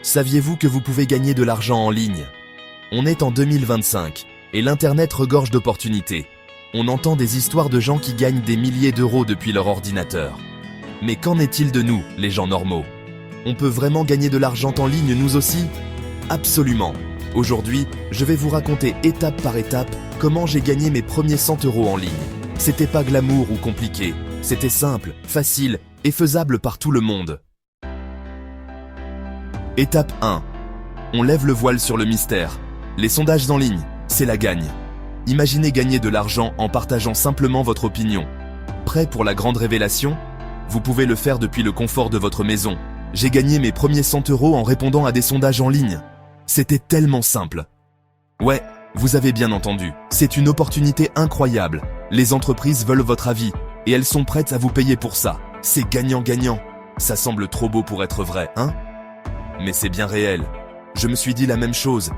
Saviez-vous que vous pouvez gagner de l'argent en ligne? On est en 2025 et l'Internet regorge d'opportunités. On entend des histoires de gens qui gagnent des milliers d'euros depuis leur ordinateur. Mais qu'en est-il de nous, les gens normaux? On peut vraiment gagner de l'argent en ligne nous aussi? Absolument. Aujourd'hui, je vais vous raconter étape par étape comment j'ai gagné mes premiers 100 euros en ligne. C'était pas glamour ou compliqué, c'était simple, facile et faisable par tout le monde. Étape 1. On lève le voile sur le mystère. Les sondages en ligne, c'est la gagne. Imaginez gagner de l'argent en partageant simplement votre opinion. Prêt pour la grande révélation? Vous pouvez le faire depuis le confort de votre maison. J'ai gagné mes premiers 100 euros en répondant à des sondages en ligne. C'était tellement simple. Ouais, vous avez bien entendu. C'est une opportunité incroyable. Les entreprises veulent votre avis et elles sont prêtes à vous payer pour ça. C'est gagnant-gagnant. Ça semble trop beau pour être vrai, hein? Mais c'est bien réel. Je me suis dit la même chose.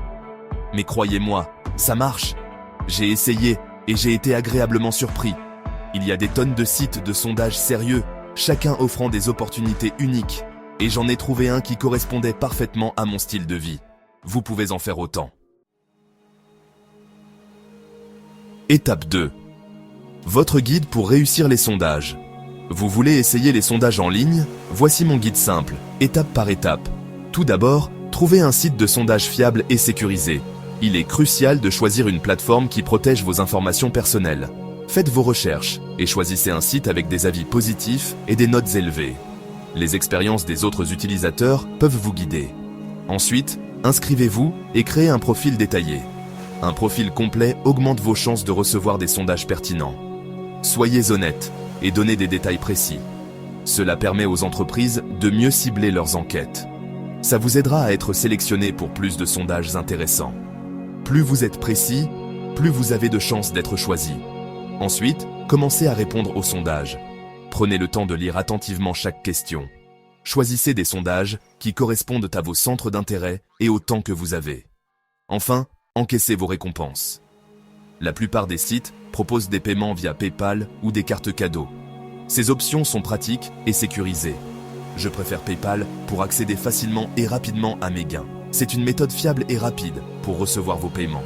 Mais croyez-moi, ça marche. J'ai essayé et j'ai été agréablement surpris. Il y a des tonnes de sites de sondages sérieux, chacun offrant des opportunités uniques. Et j'en ai trouvé un qui correspondait parfaitement à mon style de vie. Vous pouvez en faire autant. Étape 2. Votre guide pour réussir les sondages. Vous voulez essayer les sondages en ligne? Voici mon guide simple, étape par étape. Tout d'abord, trouvez un site de sondage fiable et sécurisé. Il est crucial de choisir une plateforme qui protège vos informations personnelles. Faites vos recherches et choisissez un site avec des avis positifs et des notes élevées. Les expériences des autres utilisateurs peuvent vous guider. Ensuite, inscrivez-vous et créez un profil détaillé. Un profil complet augmente vos chances de recevoir des sondages pertinents. Soyez honnête et donnez des détails précis. Cela permet aux entreprises de mieux cibler leurs enquêtes. Ça vous aidera à être sélectionné pour plus de sondages intéressants. Plus vous êtes précis, plus vous avez de chances d'être choisi. Ensuite, commencez à répondre aux sondages. Prenez le temps de lire attentivement chaque question. Choisissez des sondages qui correspondent à vos centres d'intérêt et au temps que vous avez. Enfin, encaissez vos récompenses. La plupart des sites proposent des paiements via PayPal ou des cartes cadeaux. Ces options sont pratiques et sécurisées. Je préfère PayPal pour accéder facilement et rapidement à mes gains. C'est une méthode fiable et rapide pour recevoir vos paiements.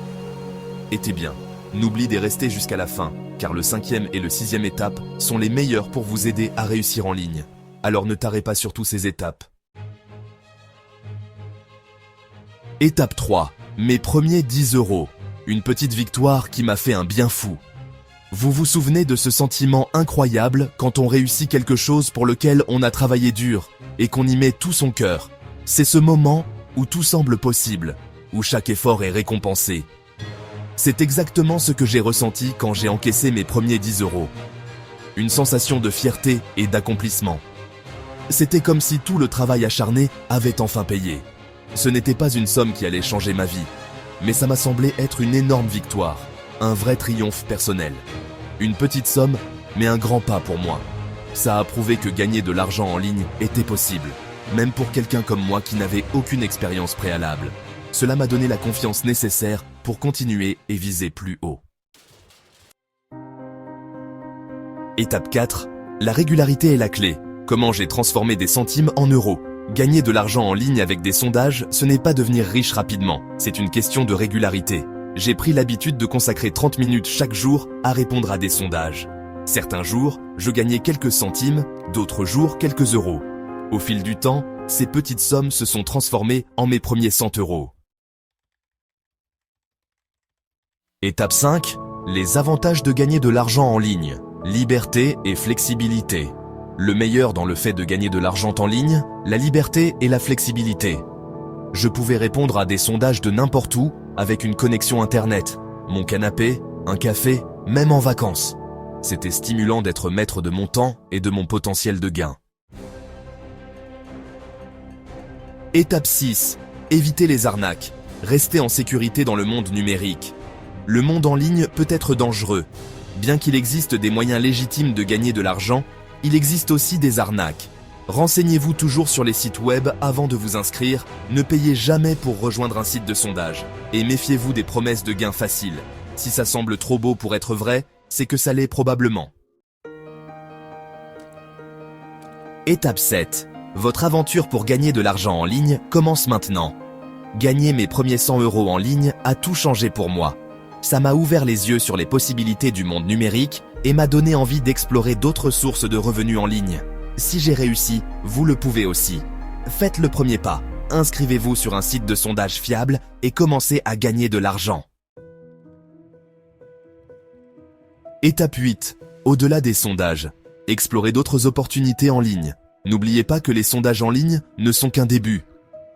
Et bien, n'oubliez de rester jusqu'à la fin, car le 5e et le 6e étape sont les meilleures pour vous aider à réussir en ligne. Alors ne tarez pas sur toutes ces étapes. Étape 3. Mes premiers 10 euros. Une petite victoire qui m'a fait un bien fou. Vous vous souvenez de ce sentiment incroyable quand on réussit quelque chose pour lequel on a travaillé dur et qu'on y met tout son cœur? C'est ce moment où tout semble possible, où chaque effort est récompensé. C'est exactement ce que j'ai ressenti quand j'ai encaissé mes premiers 10 euros. Une sensation de fierté et d'accomplissement. C'était comme si tout le travail acharné avait enfin payé. Ce n'était pas une somme qui allait changer ma vie, mais ça m'a semblé être une énorme victoire, un vrai triomphe personnel. Une petite somme, mais un grand pas pour moi. Ça a prouvé que gagner de l'argent en ligne était possible, même pour quelqu'un comme moi qui n'avait aucune expérience préalable. Cela m'a donné la confiance nécessaire pour continuer et viser plus haut. Étape 4. La régularité est la clé. Comment j'ai transformé des centimes en euros. Gagner de l'argent en ligne avec des sondages, ce n'est pas devenir riche rapidement, c'est une question de régularité. J'ai pris l'habitude de consacrer 30 minutes chaque jour à répondre à des sondages. Certains jours, je gagnais quelques centimes, d'autres jours quelques euros. Au fil du temps, ces petites sommes se sont transformées en mes premiers 100 euros. Étape 5. Les avantages de gagner de l'argent en ligne. Liberté et flexibilité. Le meilleur dans le fait de gagner de l'argent en ligne, la liberté et la flexibilité. Je pouvais répondre à des sondages de n'importe où avec une connexion internet, mon canapé, un café, même en vacances. C'était stimulant d'être maître de mon temps et de mon potentiel de gain. Étape 6. Évitez les arnaques. Restez en sécurité dans le monde numérique. Le monde en ligne peut être dangereux. Bien qu'il existe des moyens légitimes de gagner de l'argent, il existe aussi des arnaques. Renseignez-vous toujours sur les sites web avant de vous inscrire, ne payez jamais pour rejoindre un site de sondage. Et méfiez-vous des promesses de gains faciles. Si ça semble trop beau pour être vrai, c'est que ça l'est probablement. Étape 7. Votre aventure pour gagner de l'argent en ligne commence maintenant. Gagner mes premiers 100 € en ligne a tout changé pour moi. Ça m'a ouvert les yeux sur les possibilités du monde numérique et m'a donné envie d'explorer d'autres sources de revenus en ligne. Si j'ai réussi, vous le pouvez aussi. Faites le premier pas, inscrivez-vous sur un site de sondage fiable et commencez à gagner de l'argent. Étape 8. Au-delà des sondages. Explorez d'autres opportunités en ligne. N'oubliez pas que les sondages en ligne ne sont qu'un début.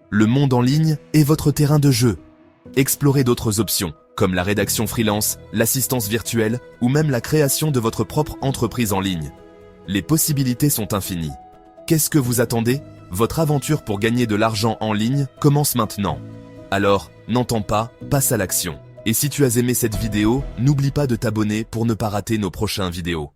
Le monde en ligne est votre terrain de jeu. Explorez d'autres options, comme la rédaction freelance, l'assistance virtuelle ou même la création de votre propre entreprise en ligne. Les possibilités sont infinies. Qu'est-ce que vous attendez? Votre aventure pour gagner de l'argent en ligne commence maintenant. Alors, n'entends pas, passe à l'action. Et si tu as aimé cette vidéo, n'oublie pas de t'abonner pour ne pas rater nos prochaines vidéos.